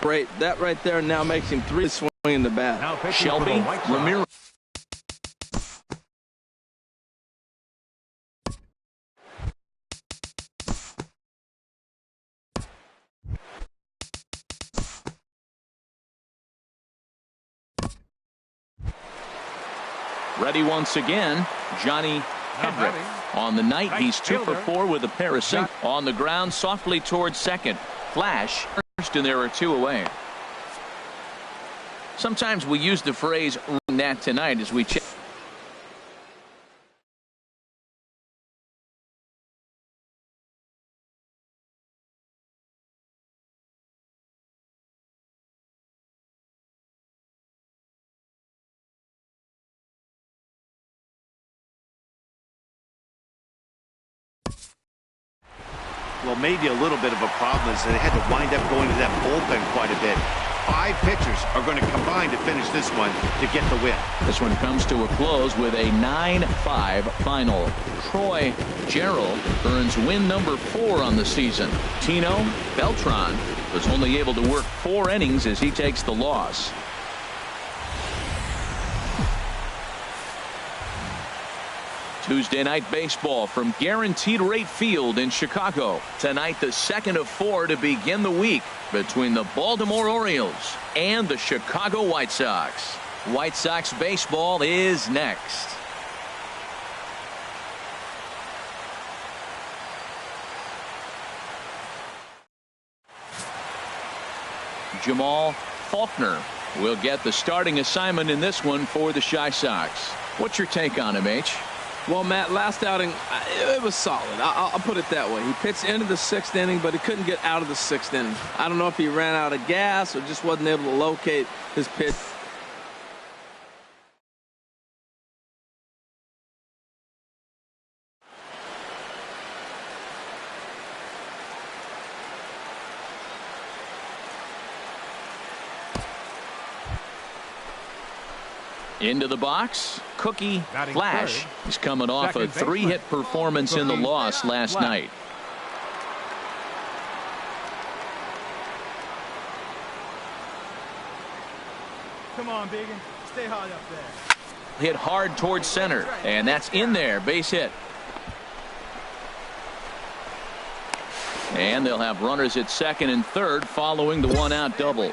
Great. That right there now makes him 3 swinging the bat. Shelby Ramirez. Ready once again, Johnny Hedrick. On the night, he's 2 for 4 with a pair of singles. On the ground, softly towards second. Flash first, and there are 2 away. Sometimes we use the phrase "that tonight" as we check. Well, maybe a little bit of a problem is that they had to wind up going to that bullpen quite a bit. 5 pitchers are going to combine to finish this one to get the win. This one comes to a close with a 9-5 final. Troy Gerald earns win number 4 on the season. Tino Beltran was only able to work 4 innings as he takes the loss. Tuesday night baseball from Guaranteed Rate Field in Chicago. Tonight, the second of 4 to begin the week between the Baltimore Orioles and the Chicago White Sox. White Sox baseball is next. Jamal Faulkner will get the starting assignment in this one for the Chi Sox. What's your take on him, H? Well, Matt, last outing, it was solid. I'll put it that way. He pitched into the 6th inning, but he couldn't get out of the 6th inning. I don't know if he ran out of gas or just wasn't able to locate his pitch. Into the box, Cookie Flash is coming off a 3-hit performance in the loss last night. Come on, Biggin. Stay high up there. Hit hard towards center, and that's in there. Base hit. And they'll have runners at second and third following the 1-out double.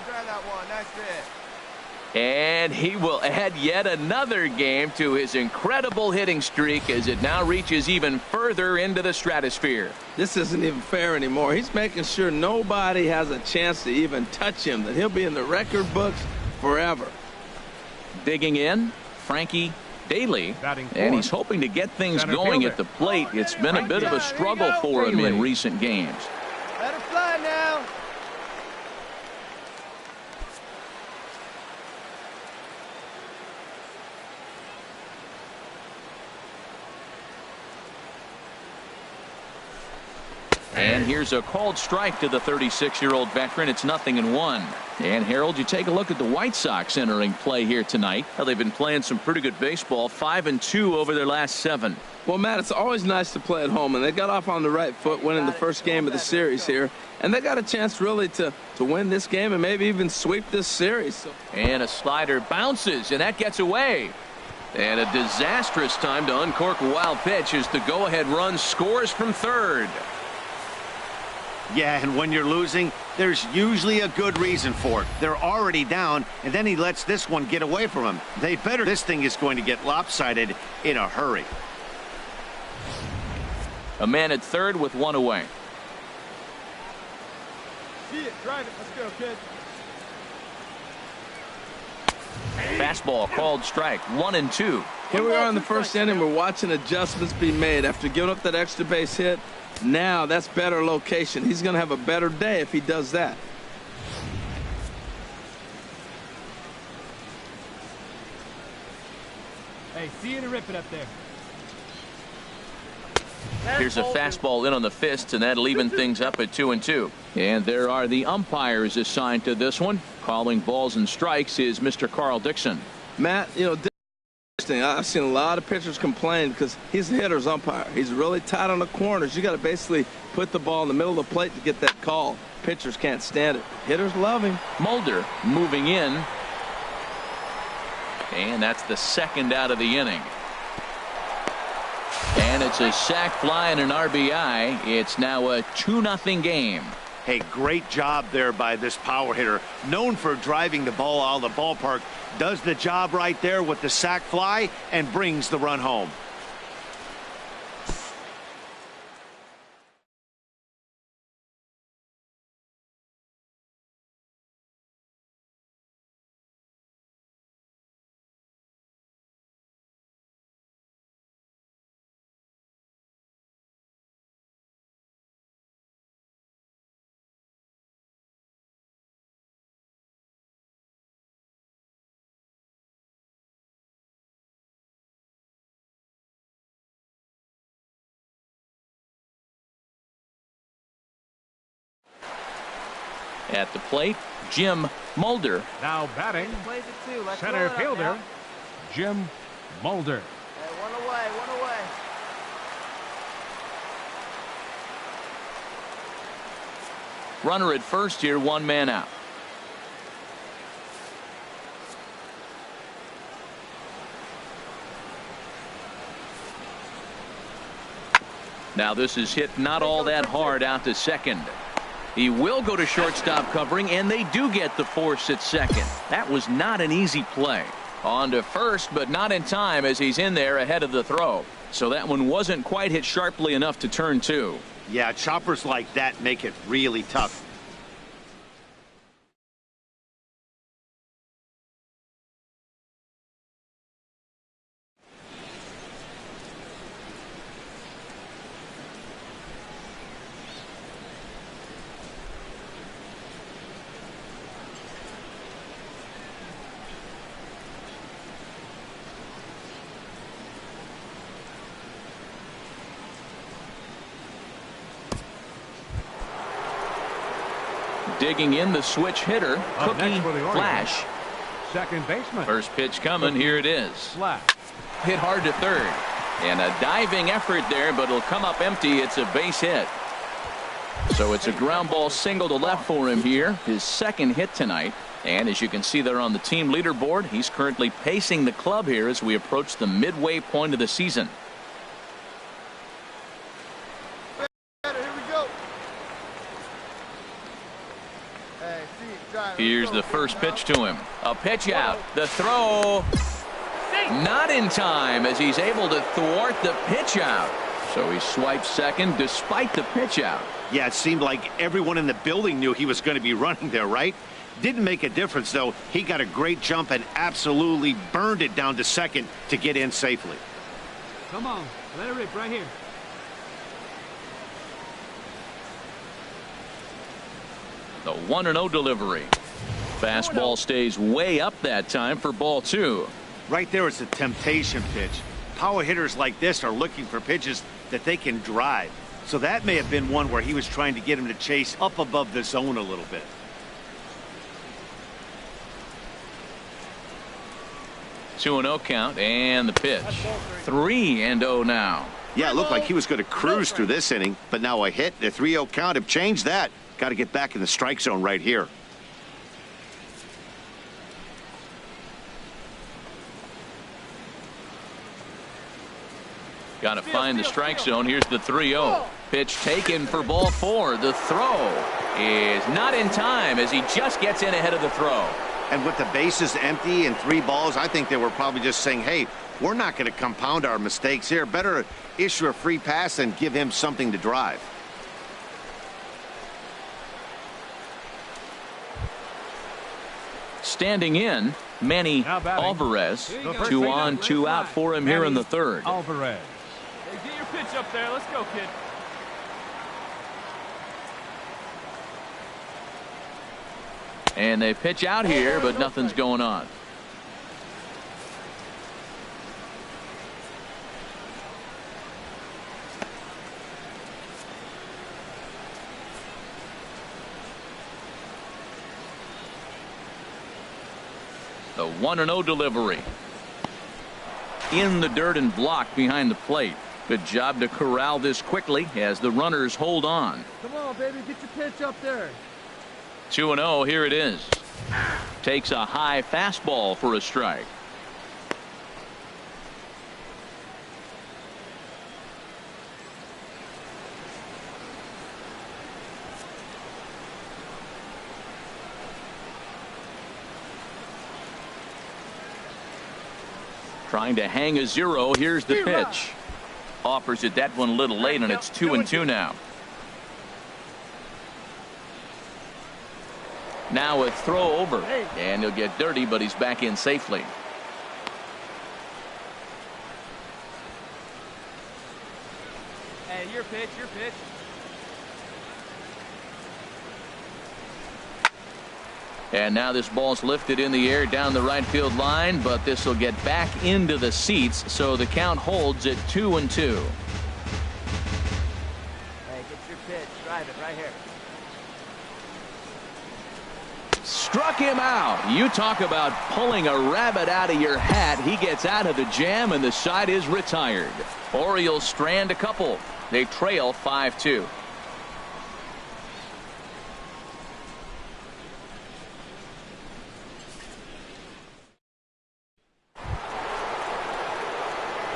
And he will add yet another game to his incredible hitting streak as it now reaches even further into the stratosphere. This isn't even fair anymore. He's making sure nobody has a chance to even touch him, that he'll be in the record books forever. Digging in, Frankie Daly, and he's hoping to get things going at the plate. It's been a bit of a struggle for him in recent games. Let it fly now. And here's a called strike to the 36-year-old veteran. It's 0-1. And Harold, you take a look at the White Sox entering play here tonight. Well, they've been playing some pretty good baseball, 5-2 over their last 7. Well, Matt, it's always nice to play at home, and they got off on the right foot winning the first game of the series here, and they got a chance really to win this game and maybe even sweep this series. And a slider bounces, and that gets away. And a disastrous time to uncork a wild pitch as the go-ahead run scores from third. Yeah, and when you're losing, there's usually a good reason for it. They're already down, and then he lets this one get away from him. They better. This thing is going to get lopsided in a hurry. A man at third with 1 away. See it, drive it. Let's go, kid. Fastball called strike, 1-2. Here we are in the first inning. We're watching adjustments be made after giving up that extra base hit. Now that's better location. He's going to have a better day if he does that. Hey, see you and rip it up there. Here's a fastball in on the fist, and that'll even things up at 2-2. And there are the umpires assigned to this one. Calling balls and strikes is Mr. Carl Dixon. Matt, I've seen a lot of pitchers complain because he's a hitter's umpire. He's really tight on the corners. You got to basically put the ball in the middle of the plate to get that call. Pitchers can't stand it. Hitters love him. Mulder moving in. And that's the second out of the inning. And it's a sac fly and an RBI. It's now a 2-0 game. Hey, great job there by this power hitter. Known for driving the ball out of the ballpark. Does the job right there with the sac fly and brings the run home. At the plate, Jim Mulder. Now batting, center fielder, Jim Mulder. Hey, one away, one away. Runner at first here, 1 man out. Now this is hit not all that hard out to second. He will go to shortstop covering, and they do get the force at second. That was not an easy play. On to first, but not in time as he's in there ahead of the throw. So that one wasn't quite hit sharply enough to turn 2. Yeah, choppers like that make it really tough. Digging in the switch hitter, Cookie Flash. Second baseman. First pitch coming. Here it is. Flash. Hit hard to third. And a diving effort there, but it'll come up empty. It's a base hit. So it's a ground ball single to left for him here. His second hit tonight. And as you can see there on the team leaderboard, he's currently pacing the club here as we approach the midway point of the season. Here's the first pitch to him. A pitch out. The throw. Not in time as he's able to thwart the pitch out. So he swipes second despite the pitch out. Yeah, it seemed like everyone in the building knew he was going to be running there, right? Didn't make a difference, though. He got a great jump and absolutely burned it down to second to get in safely. Come on, let it rip right here. The 1-0 delivery. Fastball stays way up that time for ball 2. Right there is a temptation pitch. Power hitters like this are looking for pitches that they can drive. So that may have been one where he was trying to get him to chase up above the zone a little bit. 2-0 count and the pitch. 3-0 now. Yeah, it looked like he was going to cruise through this inning, but now a hit, the 3-0 count have changed that. Got to get back in the strike zone right here. Got to find the strike zone. Here's the 3-0. Pitch taken for ball 4. The throw is not in time as he just gets in ahead of the throw. And with the bases empty and 3 balls, I think they were probably just saying, hey, we're not going to compound our mistakes here. Better issue a free pass and give him something to drive. Standing in, Manny Alvarez. 2 on, 2 out for him here in the third. Alvarez. Hey, get your pitch up there. Let's go, kid. And they pitch out here, but nothing's going on. The 1-0 delivery. in the dirt and blocked behind the plate. Good job to corral this quickly as the runners hold on. Come on, baby, get your pitch up there. 2-0, here it is. Takes a high fastball for a strike. Trying to hang a 0. Here's the pitch. Offers it that one a little late, and it's 2-2 now. Now a throw over, and he'll get dirty, but he's back in safely. Hey, your pitch, your pitch. And now this ball's lifted in the air down the right field line, but this will get back into the seats, so the count holds at 2-2. Hey, get your pitch. Drive it right here. Struck him out. You talk about pulling a rabbit out of your hat. He gets out of the jam, and the side is retired. Orioles strand a couple. They trail 5-2.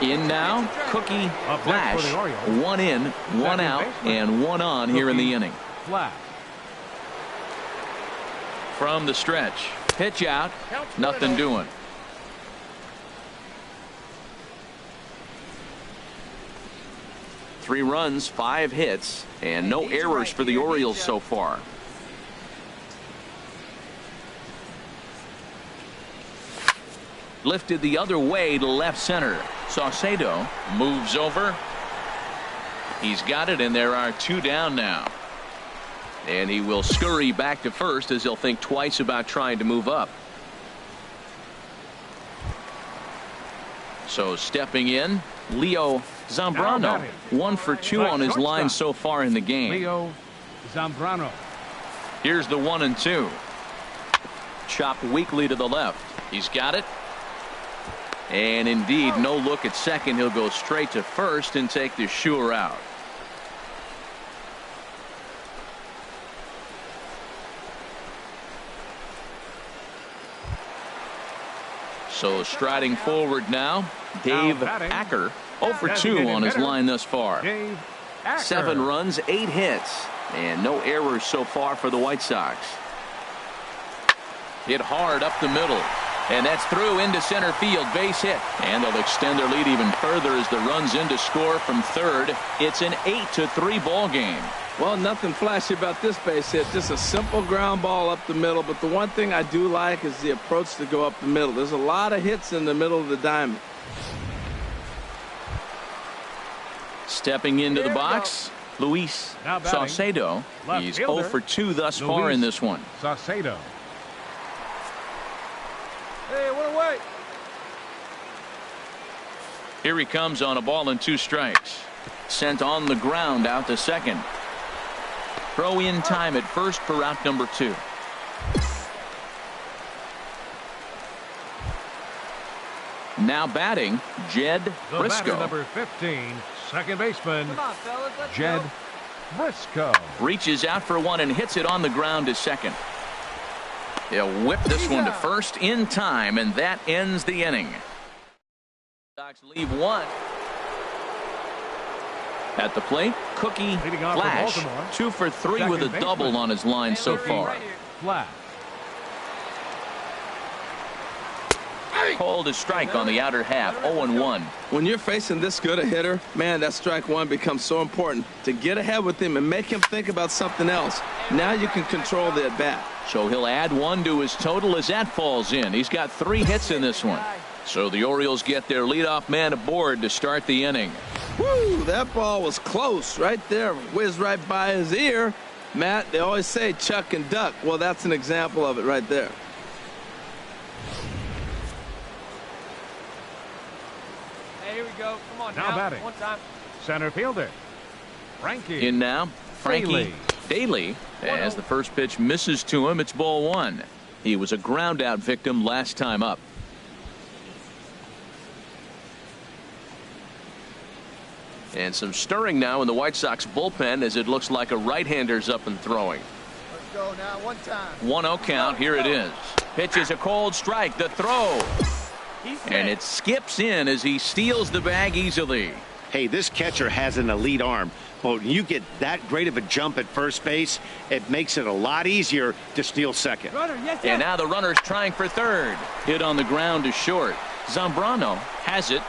In now, Cookie, Flash, 1 in, 1 out, and 1 on here in the inning. Flash. From the stretch, pitch out, nothing doing. Three runs, 5 hits, and no errors for the Orioles so far. Lifted the other way to left center. Saucedo moves over. He's got it, and there are 2 down now. And he will scurry back to first as he'll think twice about trying to move up. So stepping in, Leo Zambrano, 1 for 2 on his line so far in the game. Leo Zambrano. Here's the 1-2. Chopped weakly to the left. He's got it. And indeed, no look at second. He'll go straight to first and take the sure out. So striding forward now, Dave Acker, 0 for 2 on his line thus far. 7 runs, 8 hits, and no errors so far for the White Sox. Hit hard up the middle. And that's through into center field, base hit. And they'll extend their lead even further as the runs in to score from third. It's an 8-3 ball game. Well, nothing flashy about this base hit. Just a simple ground ball up the middle. But the one thing I do like is the approach to go up the middle. There's a lot of hits in the middle of the diamond. Stepping into the box, Luis Saucedo. He's 0 for 2 thus far in this one. Saucedo. Hey, what away? Here he comes on a ball and 2 strikes. Sent on the ground out to second. Throw in time at first for out number 2. Now batting, Jed Briscoe. Number 15, second baseman. Come on, fellas, let's Jed go. Briscoe. Reaches out for one and hits it on the ground to second. He'll whip this one to first in time, and that ends the inning. Sox leave 1. At the plate, Cookie Flash, 2 for 3 with a double on his line so far. Flash. Called a strike on the outer half, 0-1. When you're facing this good a hitter, man, that strike one becomes so important to get ahead with him and make him think about something else. Now you can control the at bat. So he'll add 1 to his total as that falls in. He's got 3 hits in this one. So the Orioles get their leadoff man aboard to start the inning. Woo, that ball was close right there. Whizzed right by his ear. Matt, they always say chuck and duck. Well, that's an example of it right there. Hey, here we go. Come on Now now. batting. One time. Center fielder. Frankie. In now, Frankie Daly. As the first pitch misses to him, it's ball 1. He was a ground out victim last time up. And some stirring now in the White Sox bullpen as it looks like a right-hander's up and throwing. Let's go now, one time. 1-0 count. Here it is. Pitch is a cold strike. The throw. And it skips in as he steals the bag easily. Hey, this catcher has an elite arm, but when you get that great of a jump at first base, it makes it a lot easier to steal second. Runner, yes, And now the runner's trying for third. Hit on the ground to short. Zambrano has it.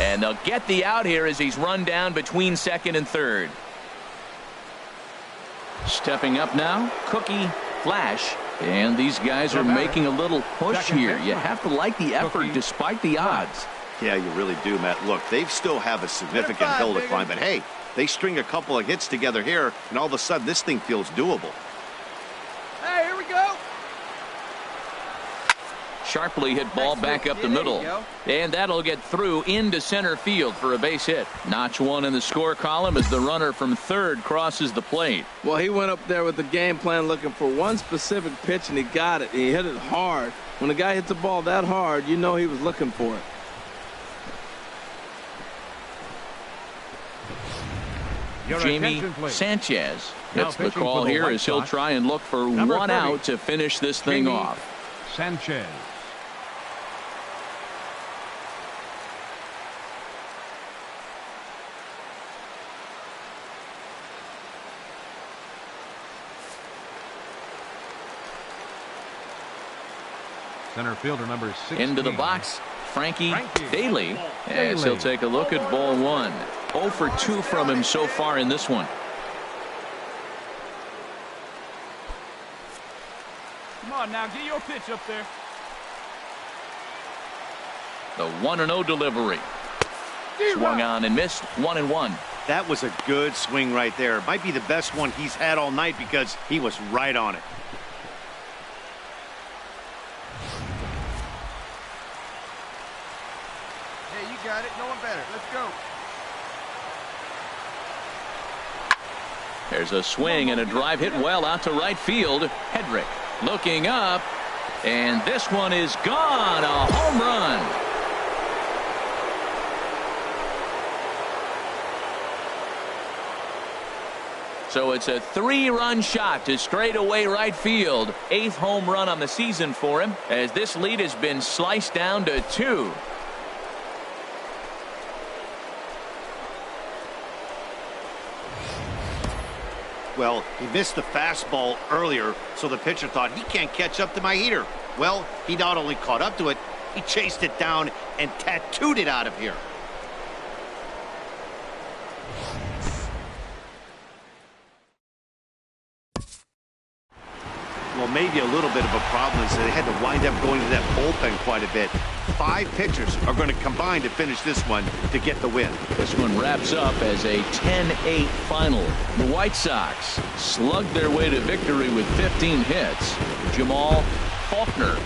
And they'll get the out here as he's run down between second and third. Stepping up now, Cookie, Flash. And these guys are making a little push here. You have to like the effort despite the odds. Yeah, you really do, Matt. Look, they still have a significant hill to climb, but hey, they string a couple of hits together here, and all of a sudden this thing feels doable. Hey, here we go. Sharply hit ball back up the middle. And that'll get through into center field for a base hit. Notch one in the score column as the runner from third crosses the plate. Well, he went up there with the game plan looking for one specific pitch, and he got it. He hit it hard. When a guy hits a ball that hard, you know he was looking for it. Jamie Sanchez gets the call here as he'll try and look for one out to finish this thing off. Sanchez. Center fielder number 16. Into the box, Frankie Daly, as he'll take a look at ball one. 0 for 2 from him so far in this one. Come on now, get your pitch up there. The 1-0 delivery. Swung on and missed. 1-1. That was a good swing right there. Might be the best one he's had all night because he was right on it. Hey, you got it. No one better. Let's go. There's a swing and a drive hit well out to right field. Hedrick looking up, and this one is gone. A home run. So it's a 3-run shot to straightaway right field. 8th home run on the season for him as this lead has been sliced down to 2. Well, he missed the fastball earlier, so the pitcher thought he can't catch up to my heater. Well, he not only caught up to it, he chased it down and tattooed it out of here. Well, maybe a little bit of a problem is that they had to wind up going to that bullpen quite a bit. 5 pitchers are going to combine to finish this one to get the win. This one wraps up as a 10-8 final. The White Sox slugged their way to victory with 15 hits. Jamal Faulkner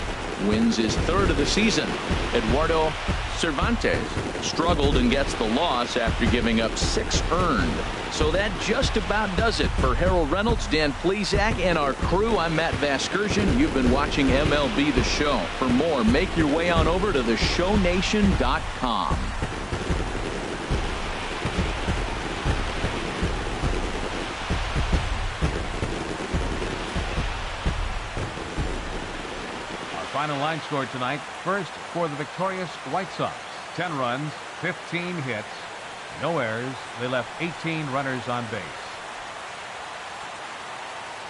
wins his 3rd of the season. Eduardo Cervantes struggled and gets the loss after giving up 6 earned. So that just about does it for Harold Reynolds, Dan Plesac, and our crew. I'm Matt Vasgersian. You've been watching MLB The Show. For more, make your way on over to theshownation.com. Final line score tonight. First for the victorious White Sox. 10 runs, 15 hits, no errors. They left 18 runners on base.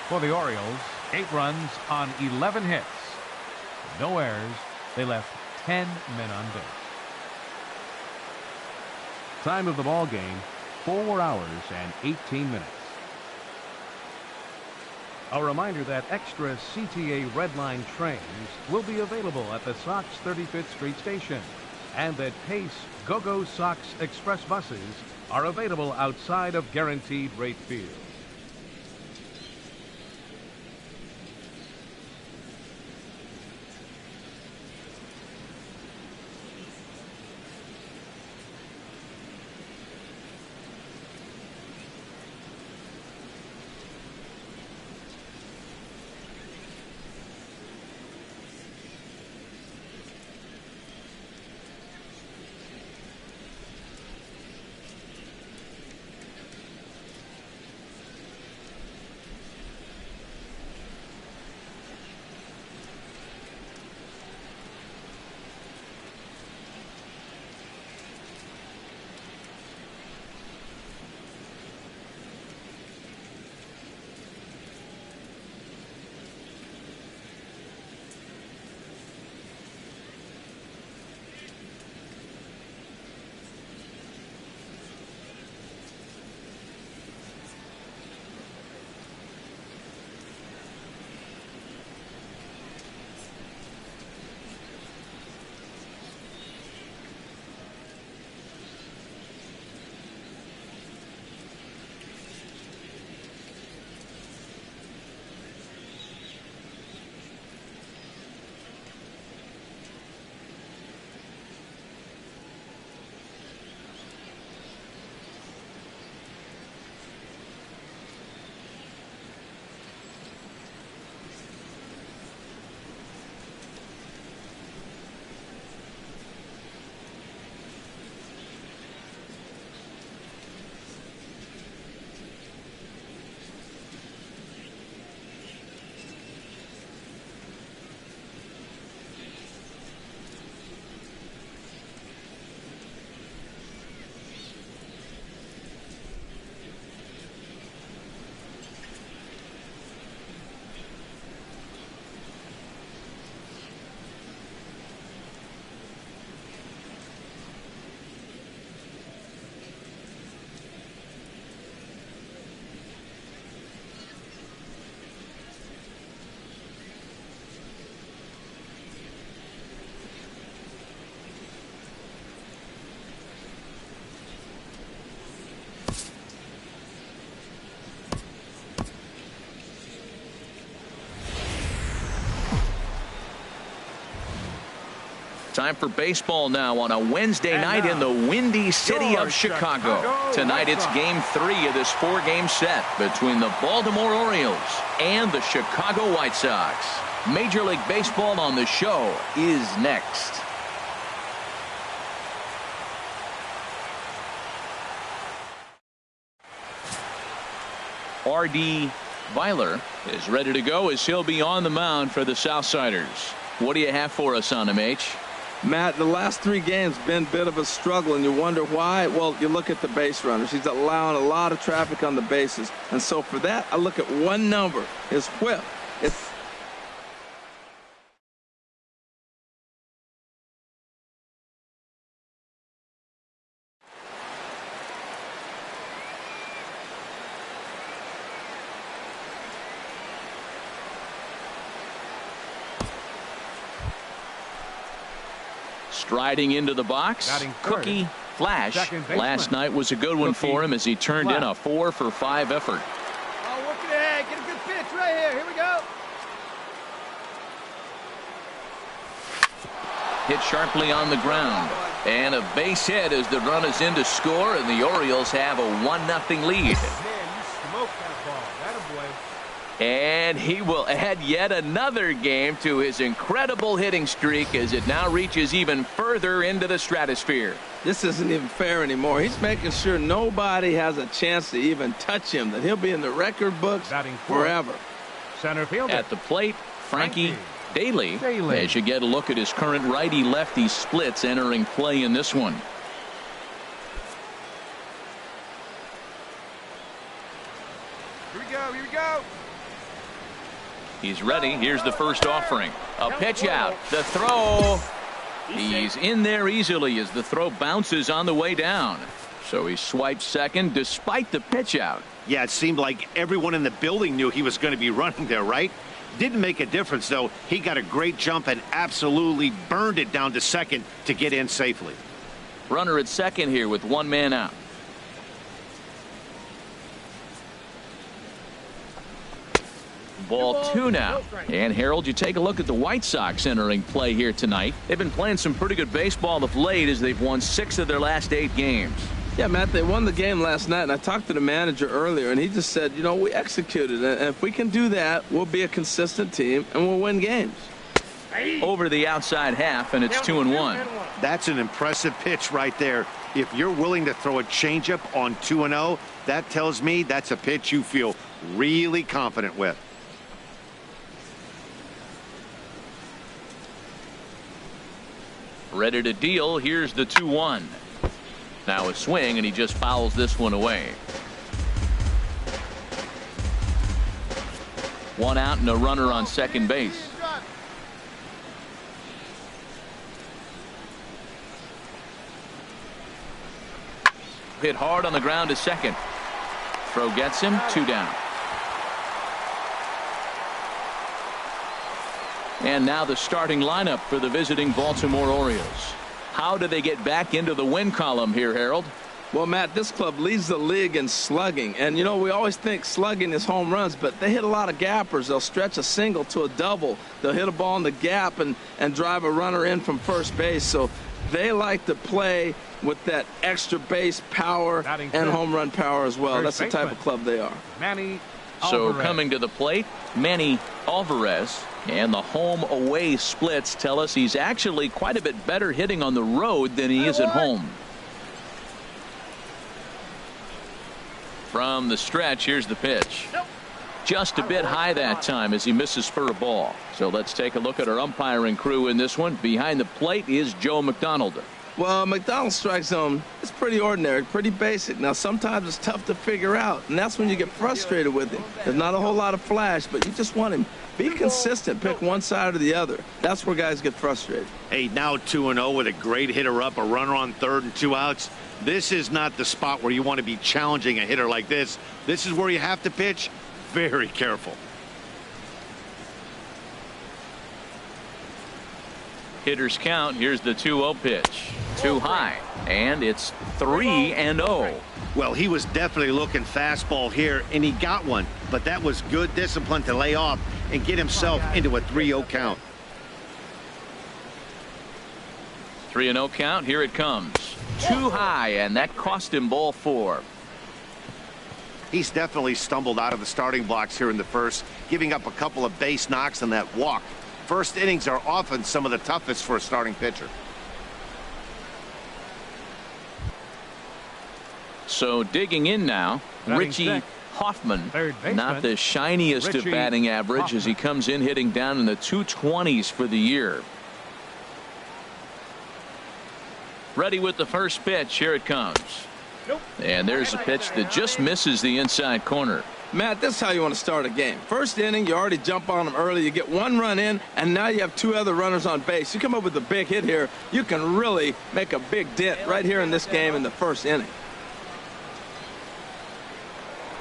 For the Orioles, 8 runs on 11 hits, no errors. They left 10 men on base. Time of the ball game, 4 hours and 18 minutes. A reminder that extra CTA Red Line trains will be available at the Sox 35th Street station, and that Pace Go-Go Sox Express buses are available outside of Guaranteed Rate Field. Time for baseball now on a Wednesday night in the windy city of Chicago. Tonight it's Game 3 of this 4-game set between the Baltimore Orioles and the Chicago White Sox. Major League Baseball on the show is next. R.D. Weiler is ready to go as he'll be on the mound for the Southsiders. What do you have for us on him, H? Matt, the last 3 games been a bit of a struggle, and you wonder why. Well, you look at the base runners. He's allowing a lot of traffic on the bases. And so for that, I look at one number, his whip. It's striding into the box, Cookie Flash. Last night was a good one for him as he turned in a 4-for-5 effort. Oh, work it ahead. Get a good pitch right here. Here we go. Hit sharply on the ground. And a base hit as the run is in to score, and the Orioles have a 1-0 lead. Man, you smoked that ball. Attaboy. And he will add yet another game to his incredible hitting streak as it now reaches even further into the stratosphere. This isn't even fair anymore. He's making sure nobody has a chance to even touch him, that he'll be in the record books forever. Center fielder. At the plate, Frankie Daly, as you get a look at his current righty-lefty splits entering play in this one. Here we go. Here we go. He's ready. Here's the first offering. A pitch out. The throw. He's in there easily as the throw bounces on the way down. So he swipes second despite the pitch out. Yeah, it seemed like everyone in the building knew he was going to be running there, right? Didn't make a difference, though. He got a great jump and absolutely burned it down to second to get in safely. Runner at second here with 1 man out. Ball 2 now. And Harold, you take a look at the White Sox entering play here tonight. They've been playing some pretty good baseball of late as they've won 6 of their last 8 games. Yeah, Matt, they won the game last night, and I talked to the manager earlier, and he just said, you know, we executed, and if we can do that, we'll be a consistent team, and we'll win games. Over the outside half, and it's 2-1. That's an impressive pitch right there. If you're willing to throw a changeup on 2-0, that tells me that's a pitch you feel really confident with. Ready to deal. Here's the 2-1. Now a swing, and he just fouls this one away. 1 out and a runner on second base. Hit hard on the ground to second. Throw gets him. 2 down. And now the starting lineup for the visiting Baltimore Orioles. How do they get back into the win column here, Harold? Well, Matt, this club leads the league in slugging. And, you know, we always think slugging is home runs, but they hit a lot of gappers. They'll stretch a single to a double. They'll hit a ball in the gap and drive a runner in from first base. So they like to play with that extra base power and home run power as well. That's the type of club they are. Manny So Alvarez. coming to the plate, Manny Alvarez. And the home-away splits tell us he's actually quite a bit better hitting on the road than he is at home. From the stretch, here's the pitch. Just a bit high that time as he misses for a ball. So let's take a look at our umpiring crew in this one. Behind the plate is Joe McDonald. Well, McDonald's strike zone is pretty ordinary, pretty basic. Now, sometimes it's tough to figure out, and that's when you get frustrated with him. There's not a whole lot of flash, but you just want him. Be consistent. Pick one side or the other. That's where guys get frustrated. Hey, now 2-0 with a great hitter up, a runner on third and 2 outs. This is not the spot where you want to be challenging a hitter like this. This is where you have to pitch very careful. Hitters count. Here's the 2-0 pitch. Too high. And it's 3-0. Well, he was definitely looking fastball here, and he got one. But that was good discipline to lay off and get himself into a 3-0 count. 3-0 count. Here it comes. Too high, and that cost him ball 4. He's definitely stumbled out of the starting blocks here in the first, giving up a couple of base knocks and that walk. First innings are often some of the toughest for a starting pitcher. So digging in now, Richie Hoffman, not the shiniest of batting average as he comes in hitting down in the 220s for the year. Ready with the first pitch. Here it comes. And there's a pitch that just misses the inside corner. Matt, this is how you want to start a game. First inning, you already jump on them early. You get 1 run in, and now you have 2 other runners on base. You come up with a big hit here. You can really make a big dent right here in this game in the first inning.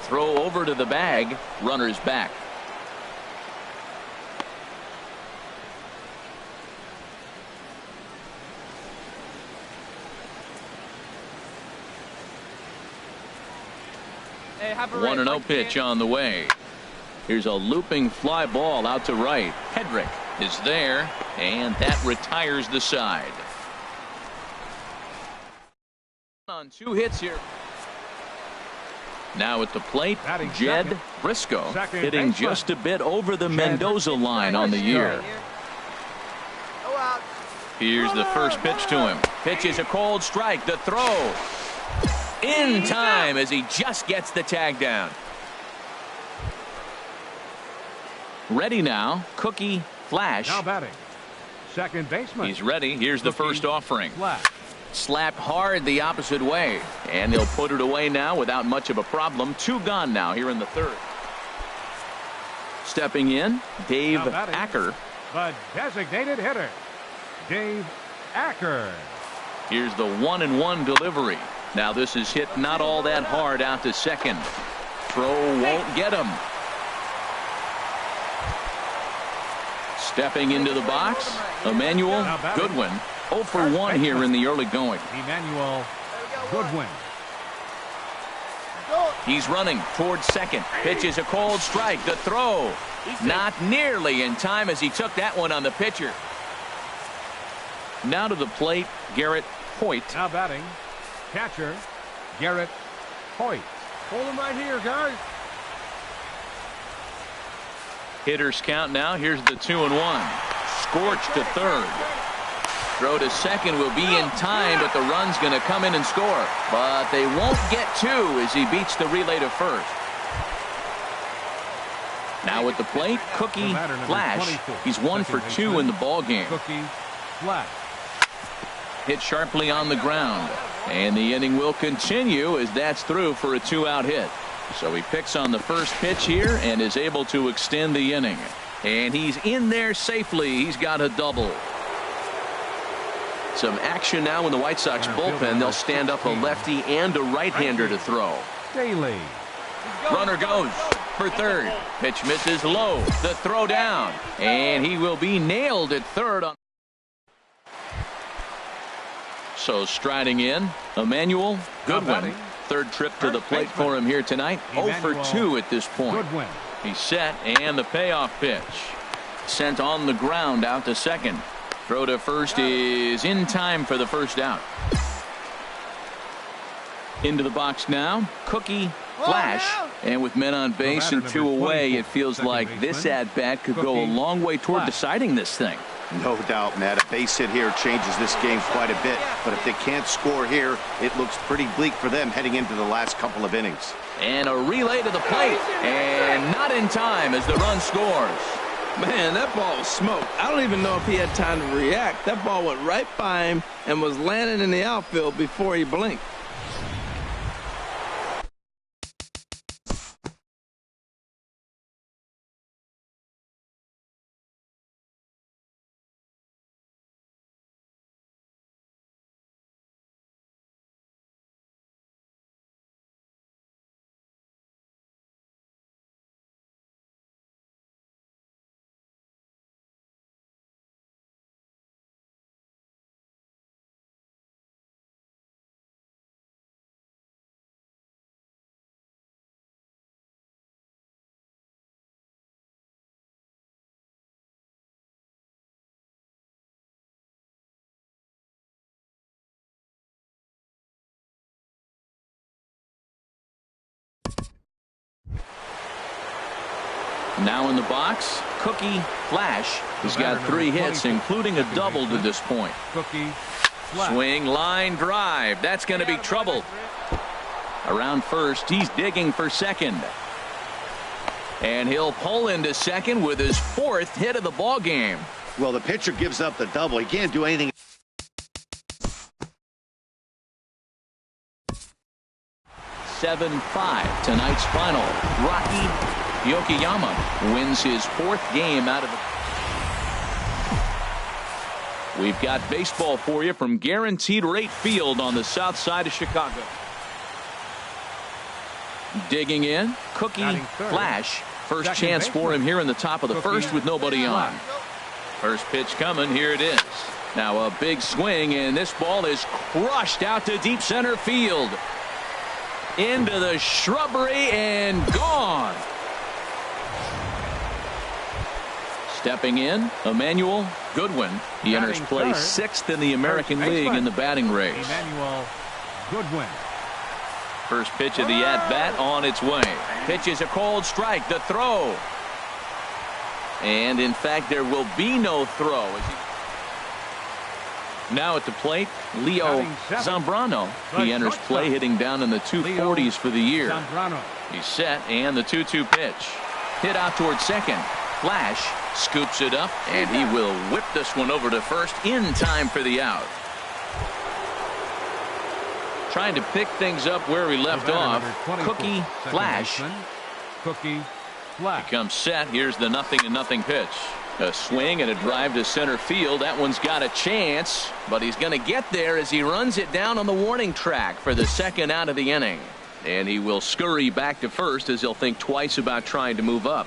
Throw over to the bag. Runners back. Hey, have a 1-0 pitch on the way. Here's a looping fly ball out to right. Hedrick is there, and that retires the side. On 2 hits here. Now at the plate, Jed Briscoe hitting just a bit over the Mendoza line on the year. Here's the first pitch to him. Pitch is a cold strike. The throw in time as he just gets the tag down. Ready now, Cookie Flash. Now batting, second baseman. He's ready. Here's the first offering. Flash. Slapped hard the opposite way, and they'll put it away now without much of a problem. 2 gone now here in the 3rd. Stepping in, Dave Acker. The designated hitter, Dave Acker. Here's the 1-1 delivery. Now this is hit not all that hard out to second. Throw won't get him. Stepping into the box, Emmanuel Goodwin. 0 for 1 here in the early going. Emmanuel Goodwin. He's running towards second. Pitch is a cold strike. The throw not nearly in time as he took that one on the pitcher. Now to the plate, Garrett Hoyt. Now batting, catcher Garrett Hoyt. Hold him right here, guys. Hitters count now. Here's the 2-1. Scorched to third. Throw to second will be in time, but the run's going to come in and score. But they won't get 2 as he beats the relay to first. Now at the plate, Cookie Flash. He's 1 for 2 in the ball game. Cookie Flash. Hit sharply on the ground. And the inning will continue as that's through for a 2-out hit. So he picks on the first pitch here and is able to extend the inning. And he's in there safely. He's got a double. Some action now in the White Sox bullpen. They'll stand up a lefty and a right-hander to throw. Daly. Runner goes for third. Pitch misses low. The throw down. And he will be nailed at third. So striding in, Emmanuel Goodwin. 3rd trip to the plate for him here tonight. 0 for 2 at this point. He's set, and the payoff pitch. Sent on the ground out to second. Throw to first is in time for the first out. Into the box now, Cookie Flash. And with men on base and 2 away, it feels like this at-bat could go a long way toward deciding this thing. No doubt, Matt. A base hit here changes this game quite a bit. But if they can't score here, it looks pretty bleak for them heading into the last couple of innings. And a relay to the plate. And not in time as the run scores. Man, that ball was smoked. I don't even know if he had time to react. That ball went right by him and was landing in the outfield before he blinked. Now in the box, Cookie Flash. He's got 3 hits, including a double to this point. Cookie Flash. Swing, line, drive. That's going to be trouble. Around first, he's digging for second. And he'll pull into second with his 4th hit of the ball game. Well, the pitcher gives up the double. He can't do anything. 7-5 tonight's final. Rocky Yokoyama wins his 4th game out of the... We've got baseball for you from Guaranteed Rate Field on the south side of Chicago. Digging in, Cookie Flash. First chance for him here in the top of the first with nobody on. First pitch coming, here it is. Now a big swing, and this ball is crushed out to deep center field. Into the shrubbery and gone. Stepping in, Emmanuel Goodwin. He enters play 6th in the American League in the batting race. Emmanuel Goodwin. First pitch of the at-bat on its way. Pitch is a cold strike. The throw. And, in fact, there will be no throw. Now at the plate, Leo Zambrano. He enters play hitting down in the 240s for the year. He's set, and the 2-2 pitch. Hit out towards second. Flash scoops it up, and he will whip this one over to first in time for the out. Trying to pick things up where we left off. Cookie Flash. Cookie Flash. He comes set. Here's the 0-0 pitch. A swing and a drive to center field. That one's got a chance, but he's going to get there as he runs it down on the warning track for the 2nd out of the inning. And he will scurry back to first as he'll think twice about trying to move up.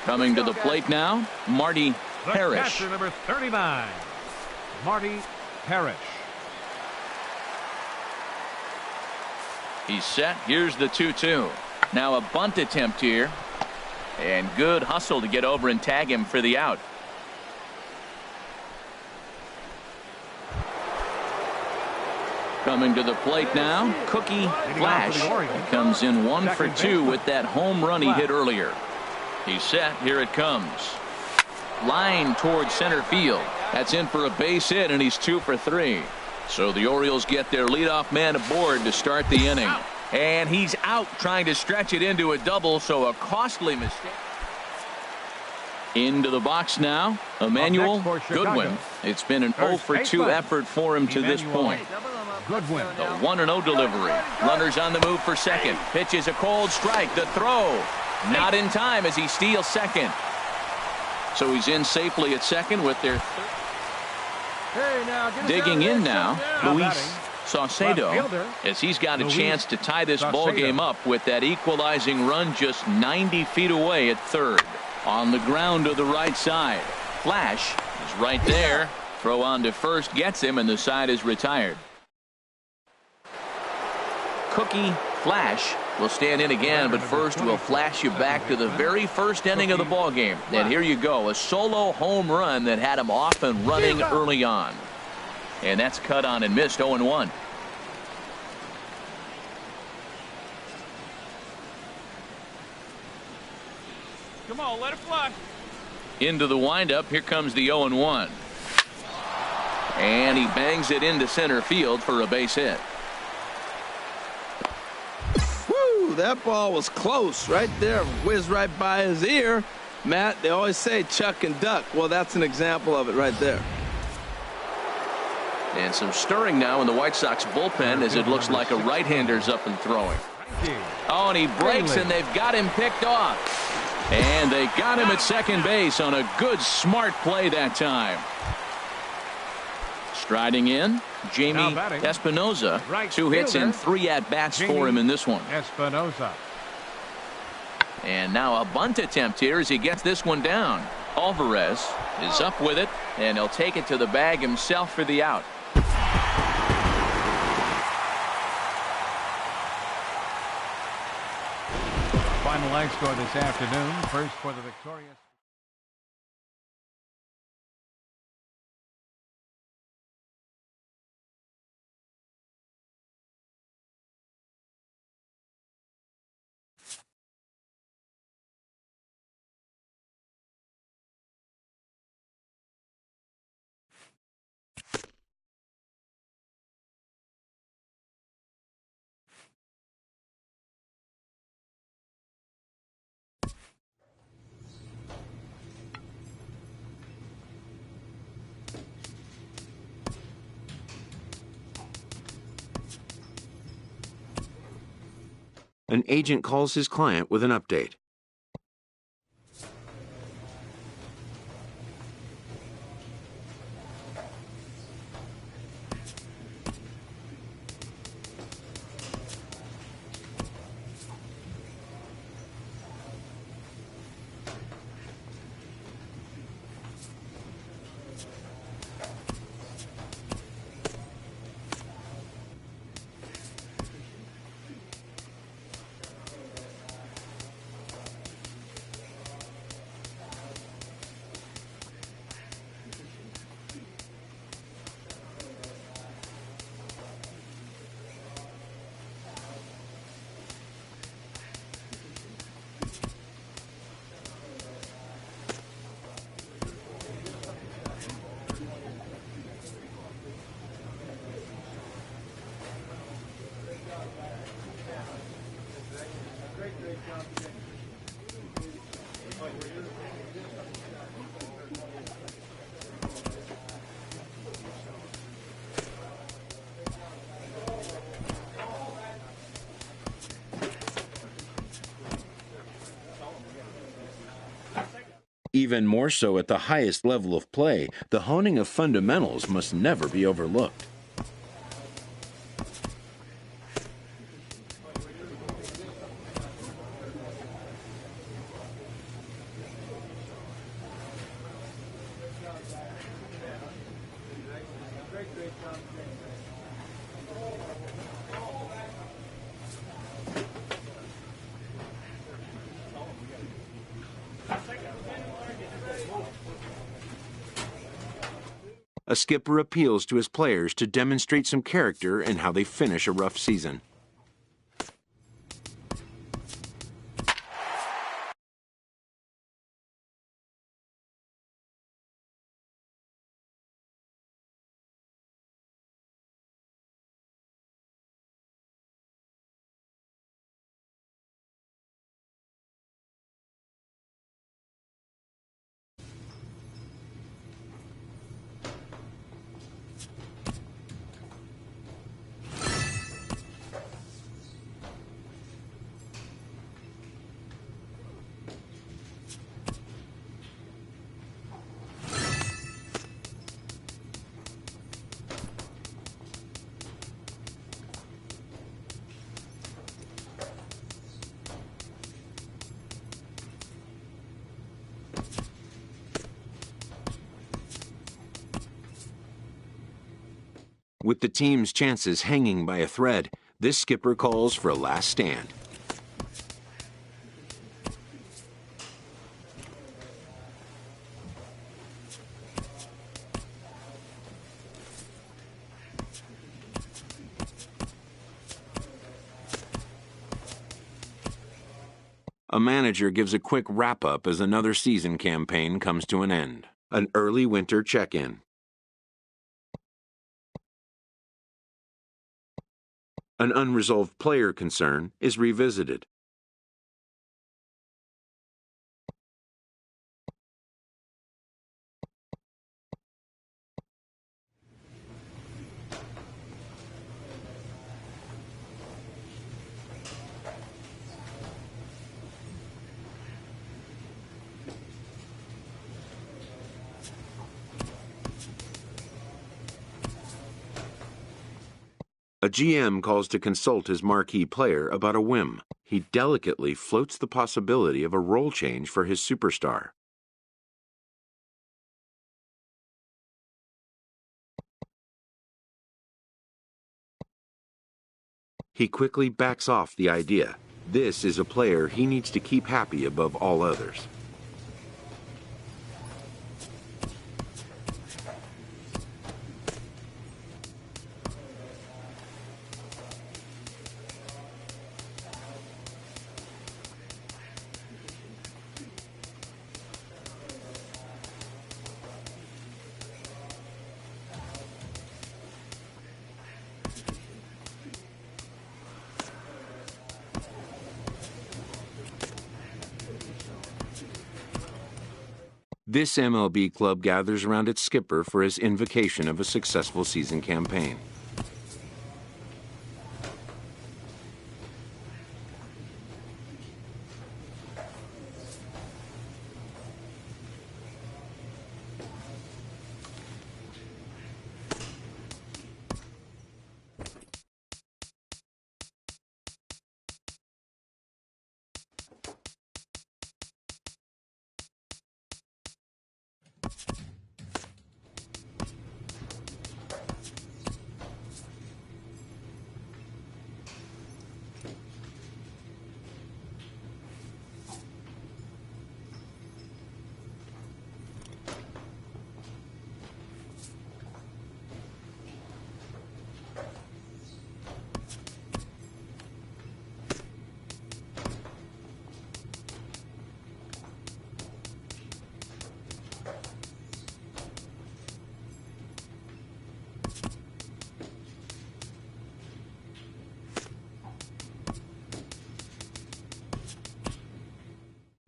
Coming to the plate now, Marty Parrish. Catcher number 39, Marty Parrish. He's set. Here's the 2-2. Now a bunt attempt here. And good hustle to get over and tag him for the out. Coming to the plate now, Cookie Flash. He comes in 1 for 2 with that home run he hit earlier. He's set. Here it comes. Line towards center field. That's in for a base hit, and he's 2 for 3. So the Orioles get their leadoff man aboard to start the inning. And he's out trying to stretch it into a double, so a costly mistake. Into the box now, Emmanuel Goodwin. It's been an 0 for 2 effort for him to this point. Goodwin. The 1-0 delivery. Runners on the move for second. Pitch is a cold strike. The throw. Not in time as he steals second. So he's in safely at second with their digging in now, Luis Saucedo, as he's got a chance to tie this ball game up with that equalizing run just 90 feet away at third. On the ground to the right side. Flash is right there. Throw on to first gets him, and the side is retired. Cookie Flash will stand in again, but first we'll flash you back to the very first inning of the ball game. And here you go, a solo home run that had him off and running early on. And that's cut on and missed. 0-1. Come on, let it fly. Into the windup. Here comes the 0-1. And he bangs it into center field for a base hit. Woo, that ball was close right there. Whizzed right by his ear. Matt, they always say chuck and duck. Well, that's an example of it right there. And some stirring now in the White Sox bullpen as it looks like a right-hander's up and throwing. Oh, and he breaks, and they've got him picked off. And they got him at second base on a good, smart play that time. Striding in, Jamie Espinoza. 2 hits and 3 at-bats for him in this one. Espinoza. And now a bunt attempt here as he gets this one down. Alvarez is up with it, and he'll take it to the bag himself for the out. Final line score this afternoon. First for the victorious. An agent calls his client with an update. Even more so at the highest level of play, the honing of fundamentals must never be overlooked. A skipper appeals to his players to demonstrate some character in how they finish a rough season. With the team's chances hanging by a thread, this skipper calls for a last stand. A manager gives a quick wrap-up as another season campaign comes to an end. An early winter check-in. An unresolved player concern is revisited. A GM calls to consult his marquee player about a whim. He delicately floats the possibility of a role change for his superstar. He quickly backs off the idea. This is a player he needs to keep happy above all others. This MLB club gathers around its skipper for his invocation of a successful season campaign.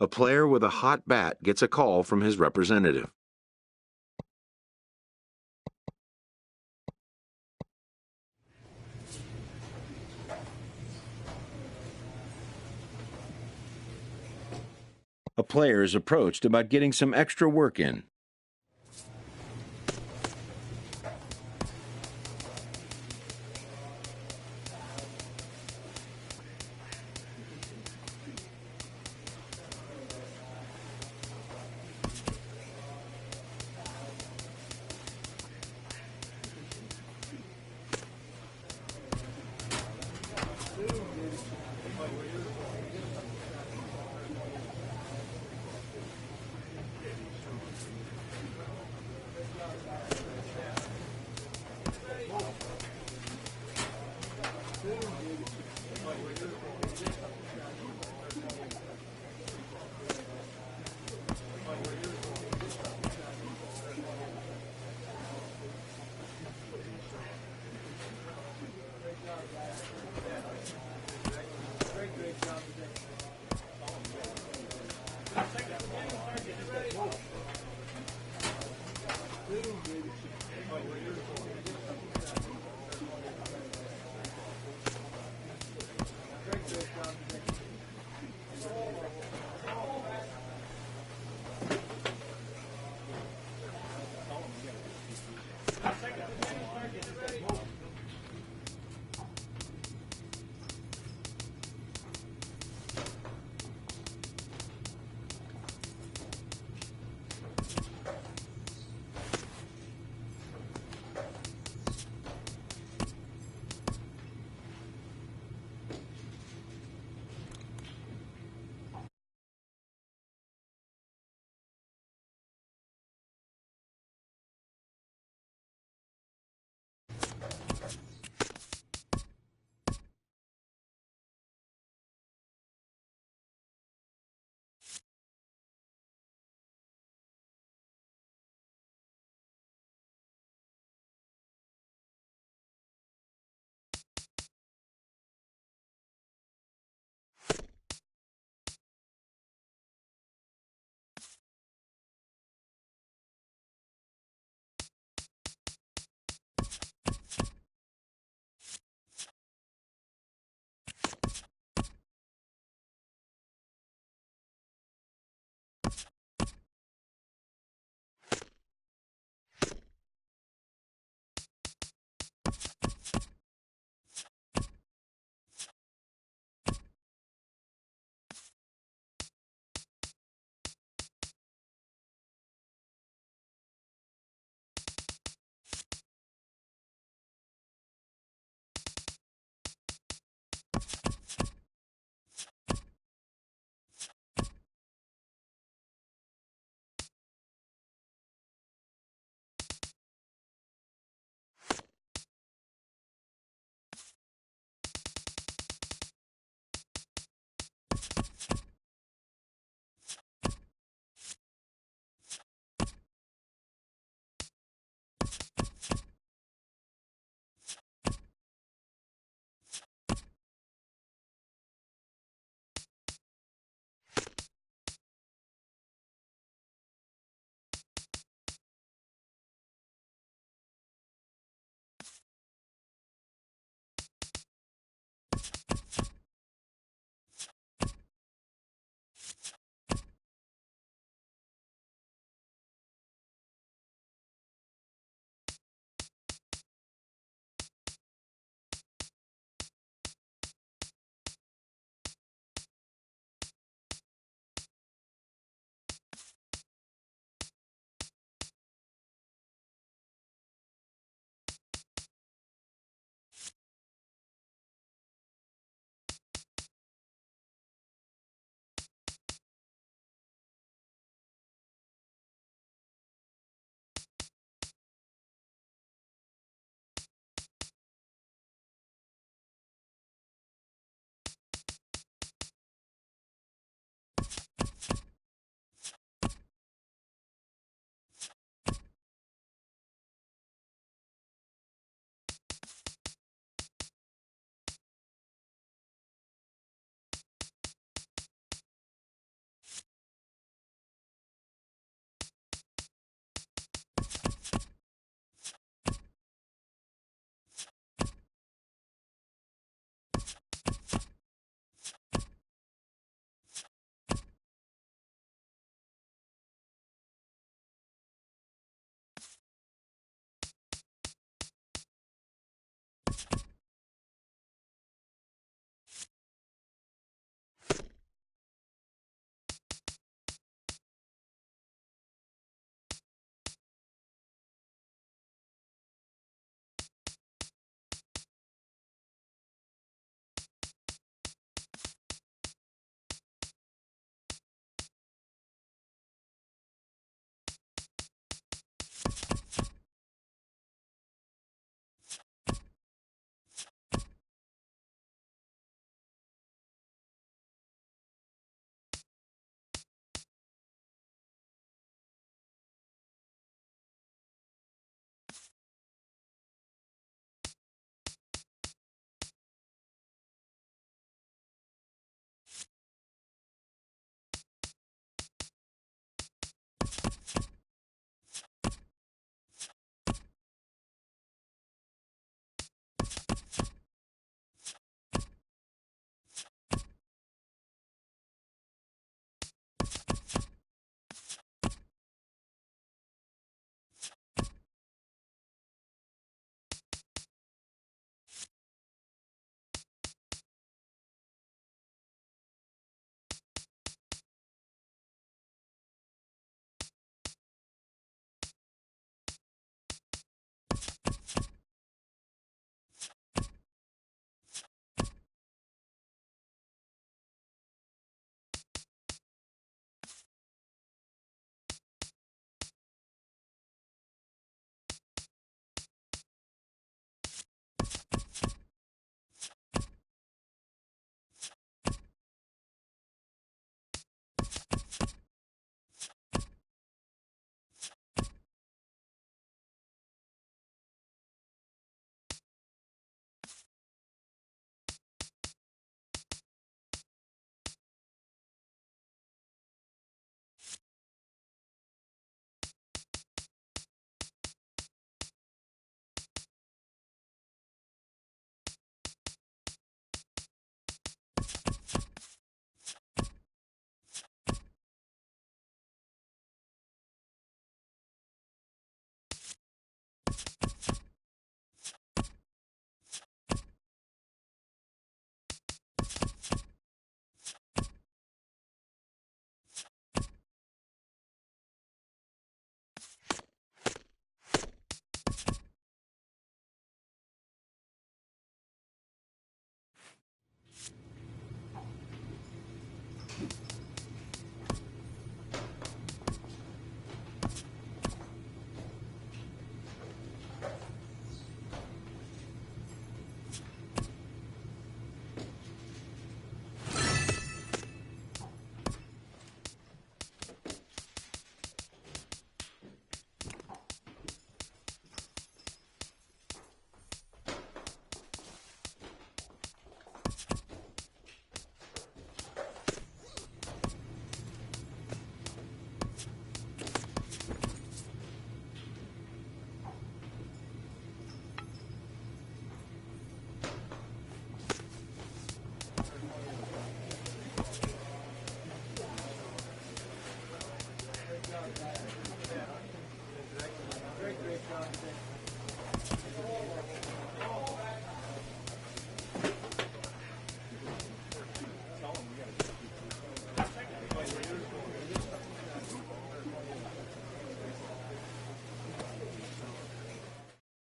A player with a hot bat gets a call from his representative. A player is approached about getting some extra work in.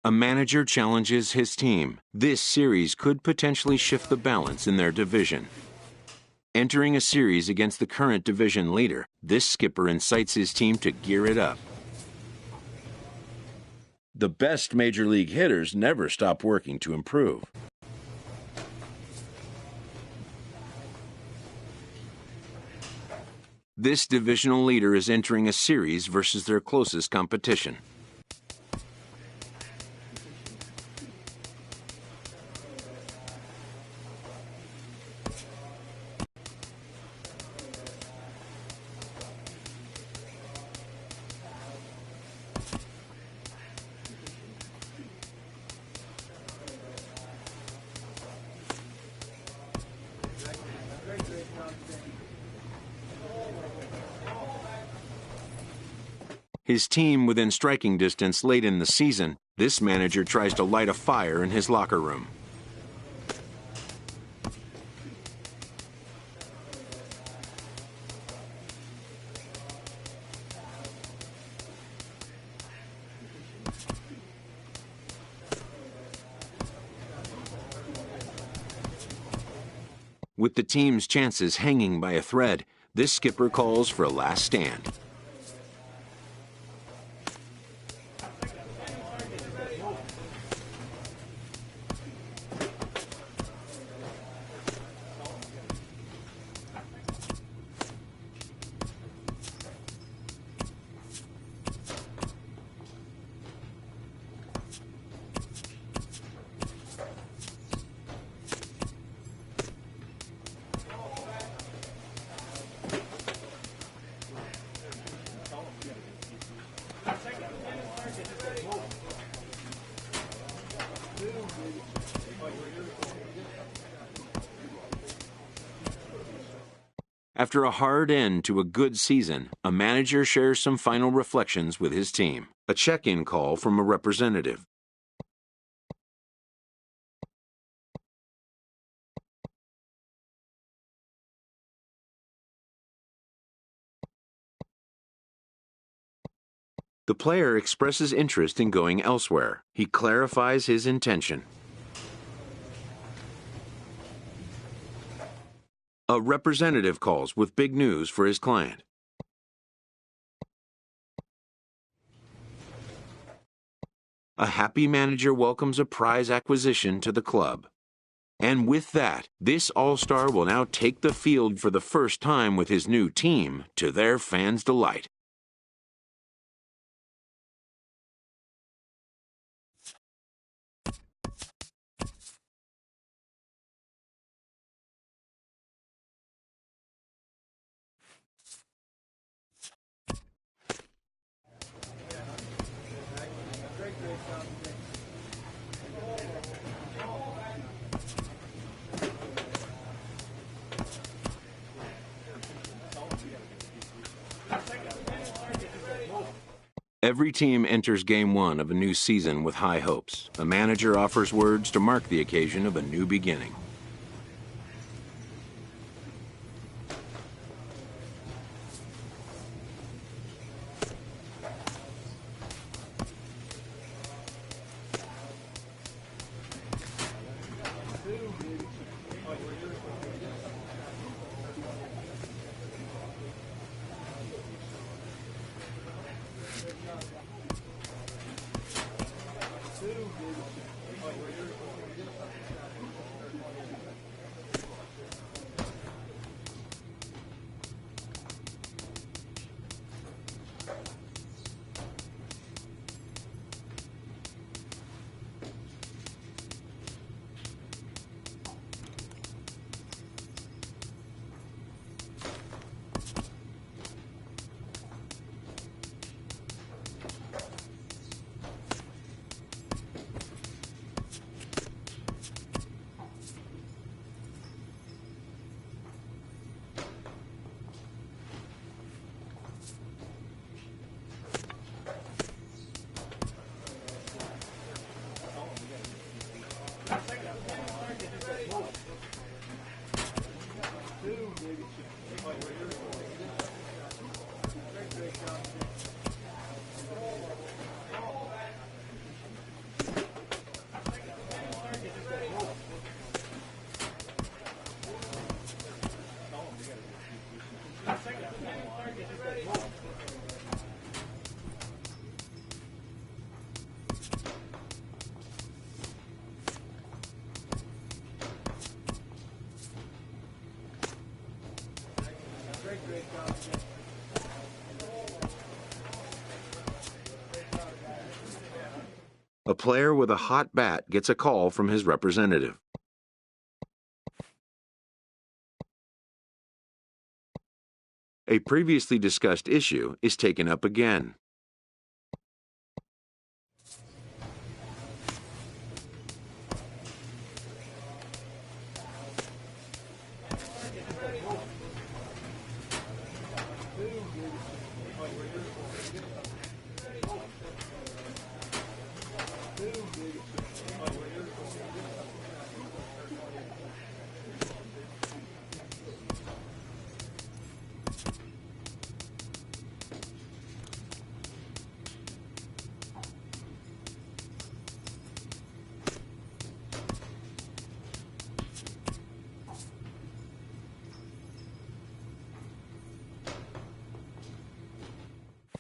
A manager challenges his team. This series could potentially shift the balance in their division. Entering a series against the current division leader, this skipper incites his team to gear it up. The best major league hitters never stop working to improve. This divisional leader is entering a series versus their closest competition. His team within striking distance late in the season, this manager tries to light a fire in his locker room. With the team's chances hanging by a thread, this skipper calls for a last stand. After a hard end to a good season, a manager shares some final reflections with his team. A check-in call from a representative. The player expresses interest in going elsewhere. He clarifies his intention. A representative calls with big news for his client. A happy manager welcomes a prize acquisition to the club. And with that, this all-star will now take the field for the first time with his new team, to their fans' delight. Every team enters Game 1 of a new season with high hopes. A manager offers words to mark the occasion of a new beginning. A player with a hot bat gets a call from his representative. A previously discussed issue is taken up again.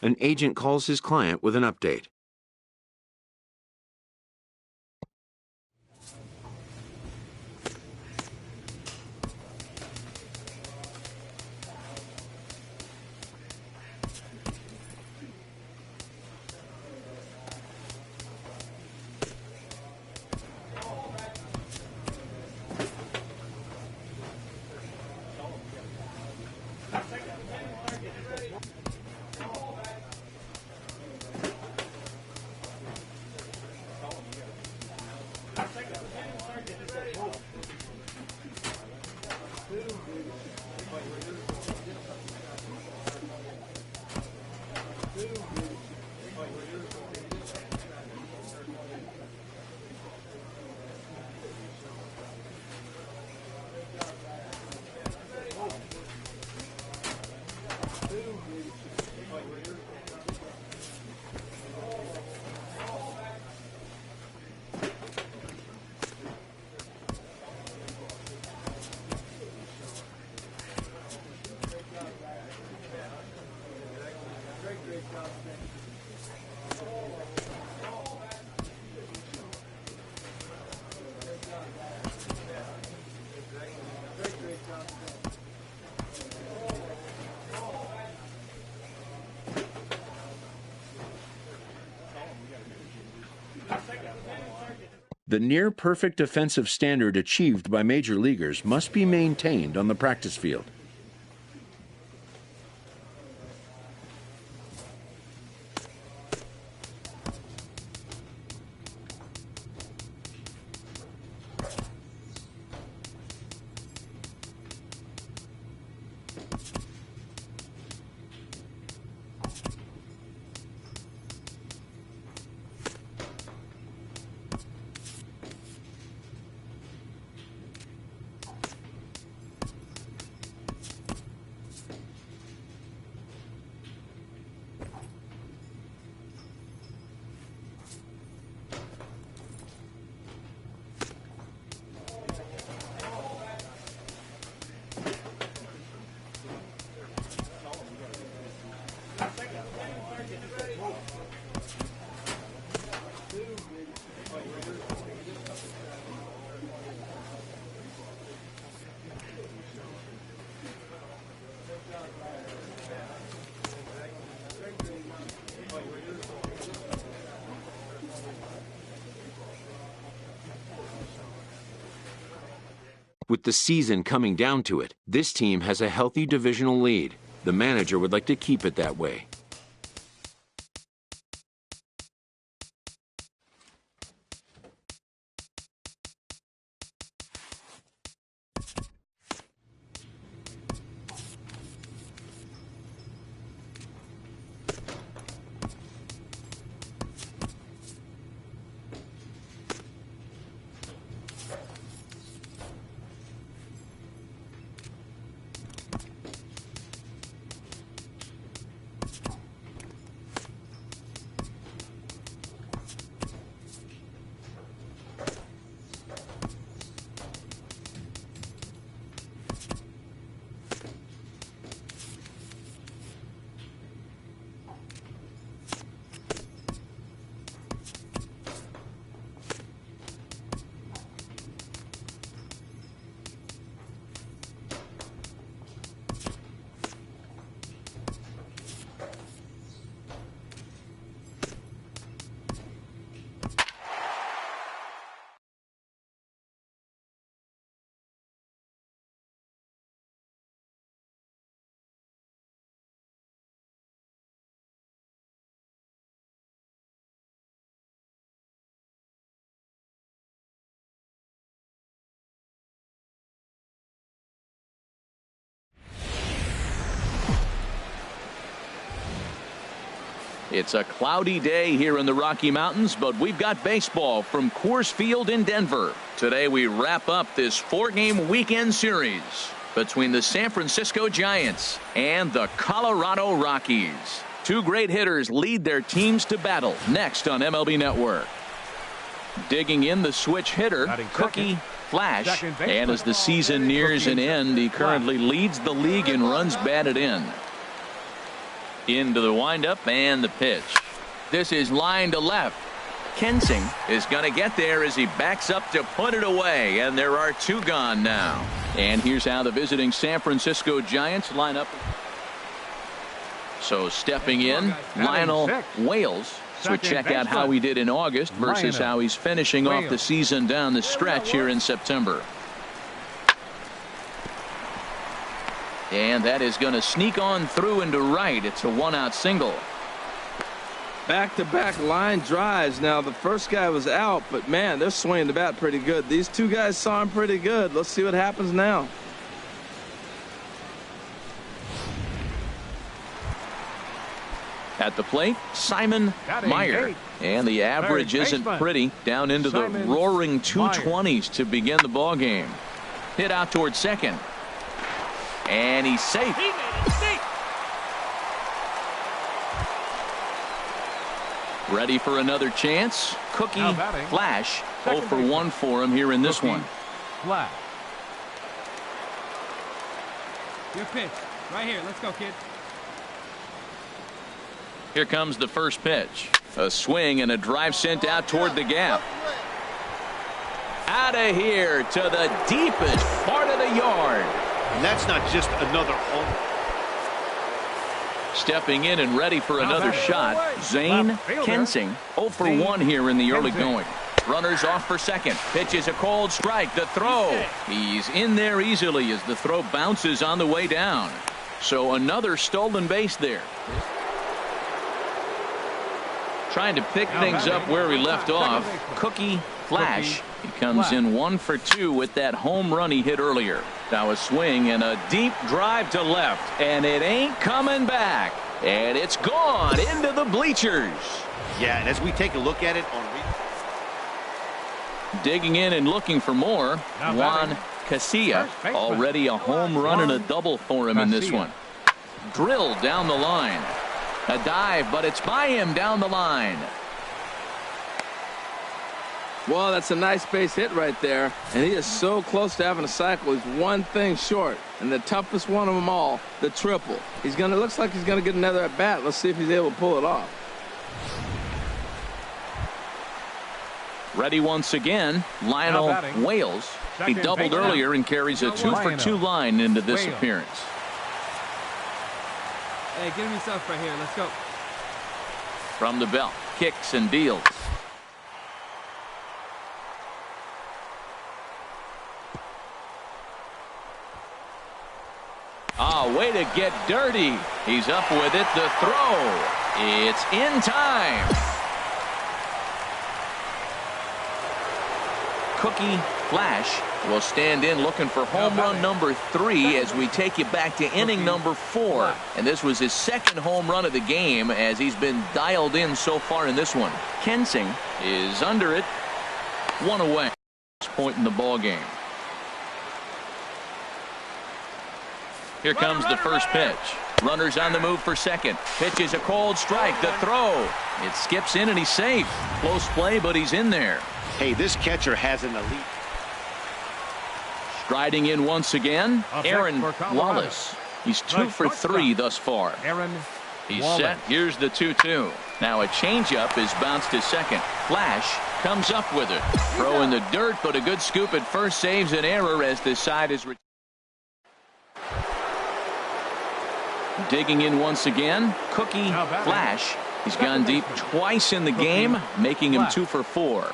An agent calls his client with an update. The near-perfect defensive standard achieved by major leaguers must be maintained on the practice field. With the season coming down to it, this team has a healthy divisional lead. The manager would like to keep it that way. It's a cloudy day here in the Rocky Mountains, but we've got baseball from Coors Field in Denver. Today we wrap up this 4-game weekend series between the San Francisco Giants and the Colorado Rockies. Two great hitters lead their teams to battle next on MLB Network. Digging in the switch hitter, Cookie Flash, and as the season nears an end, he currently leads the league in runs batted in. Into the windup and the pitch. This is line to left. Kensing is going to get there as he backs up to put it away, and there are 2 gone now. And here's how the visiting San Francisco Giants line up. So stepping in, Lionel Wales. So check out how he did in August versus how he's finishing off the season down the stretch here in September. And that is going to sneak on through into right. It's a 1-out single. Back-to-back line drives. Now, the first guy was out, but, man, they're swinging the bat pretty good. These 2 guys saw him pretty good. Let's see what happens now. At the plate, Simon Meyer. And the average isn't pretty. Down into the roaring 220s to begin the ball game. Hit out towards second. And he's safe. Ready for another chance. Cookie Flash. 0 for 1 for him here in this one. Flash. Good pitch. Right here. Let's go, kid. Here comes the first pitch. A swing and a drive sent out toward the gap. Out of here to the deepest part of the yard. And that's not just another home. Stepping in and ready for another shot, Zane Kensing. 0 for 1 here in the early going. Runners off for second. Pitches a cold strike. The throw. He's in there easily as the throw bounces on the way down. So another stolen base there. Trying to pick things up where he left off. Cookie Flash. He comes in 1 for 2 with that home run he hit earlier. Now a swing and a deep drive to left, and it ain't coming back, and it's gone into the bleachers. Yeah, and as we take a look at it digging in and looking for more, Juan Casilla. Already a home run and a double for him in this one. Drilled down the line. A dive, but it's by him down the line. Well, that's a nice base hit right there, and he is so close to having a cycle. He's one thing short, and the toughest one of them all, the triple. Looks like he's gonna get another at bat. Let's see if he's able to pull it off. Ready once again, Lionel Wales. He doubled earlier and carries a 2 for 2 line into this appearance. Hey, give me stuff right here. Let's go. From the belt, kicks and deals. Way to get dirty. He's up with it. The throw. It's in time. Cookie Flash will stand in looking for home run number 3 as we take you back to inning number 4. And this was his second home run of the game as he's been dialed in so far in this one. Kensing is under it. 1 away. At this point in the ball game. Here comes the first pitch. Runners on the move for second. Pitch is a cold strike. The throw. It skips in and he's safe. Close play, but he's in there. Hey, this catcher has an elite. Striding in once again, Aaron Wallace. He's 2 for 3 thus far. He's set. Here's the 2-2. Now a changeup is bounced to second. Flash comes up with it. Throw in the dirt, but a good scoop at first saves an error as this side is. Digging in once again, Cookie Flash. He's gone deep twice in the game, making him 2 for 4.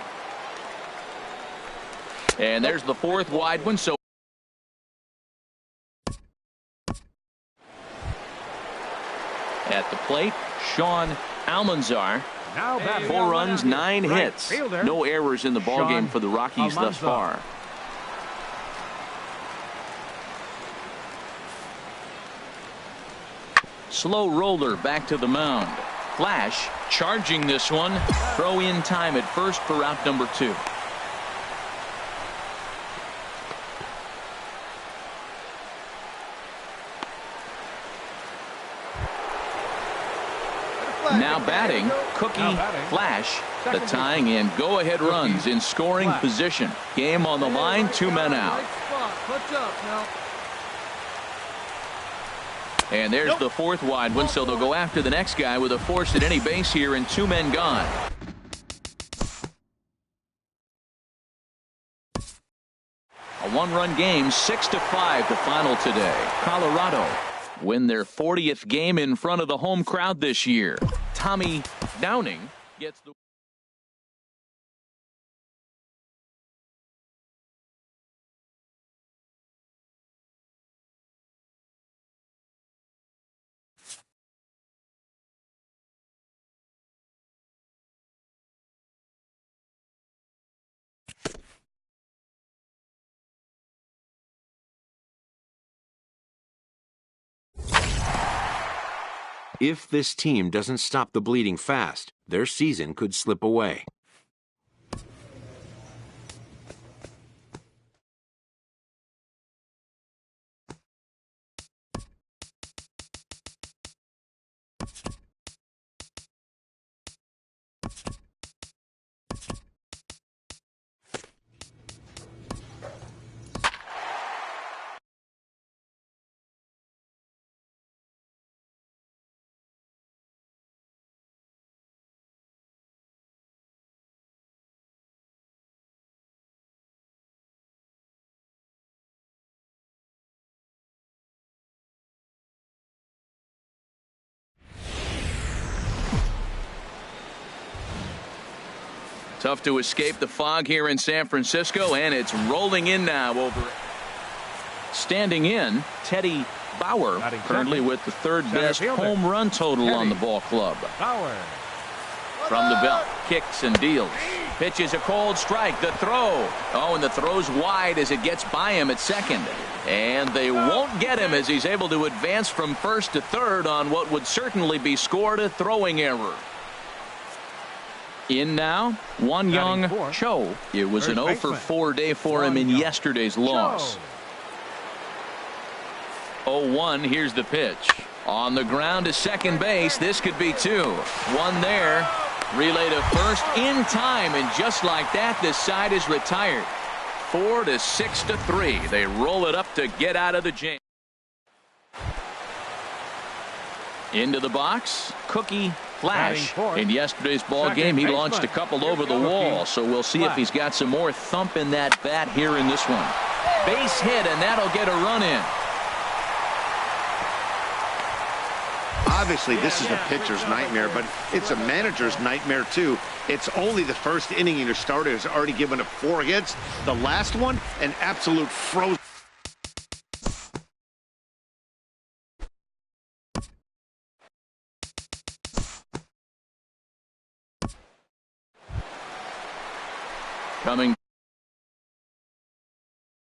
And there's the 4th wide one. So at the plate, Sean Almanzar. 4 runs, 9 hits. No errors in the ballgame for the Rockies thus far. Slow roller back to the mound. Flash charging this one. Throw in time at first for route number 2. Now batting, Cookie, Flash, the tying and go-ahead runs in scoring position. Game on the line, 2 men out. And there's the 4th wide one, so they'll go after the next guy with a force at any base here and 2 men gone. A 1-run game, 6-5 the final today. Colorado win their 40th game in front of the home crowd this year. Tommy Downing gets the If this team doesn't stop the bleeding fast, their season could slip away. tough to escape the fog here in San Francisco, and it's rolling in now over. Standing in, Teddy Bauer, currently with the 3rd best home run total on the ball club. Bauer. From the belt, kicks and deals. Pitches a cold strike. The throw. Oh, and the throw's wide as it gets by him at second. And they won't get him as he's able to advance from first to third on what would certainly be scored a throwing error. In now, Won Young Cho. It was an 0 for 4 day for him in yesterday's loss. 0-1, here's the pitch. On the ground to second base, this could be 2. 1 there. Relay to first in time, and just like that, this side is retired. 4 to 6-3. They roll it up to get out of the jam. Into the box, Cookie Flash. In yesterday's ball game, he launched a couple over the wall, so we'll see if he's got some more thump in that bat here in this one. Base hit, and that'll get a run in. Obviously, this is a pitcher's nightmare, but it's a manager's nightmare, too. It's only the first inning, and your starter has already given up 4 hits. The last one, an absolute frozen. Coming.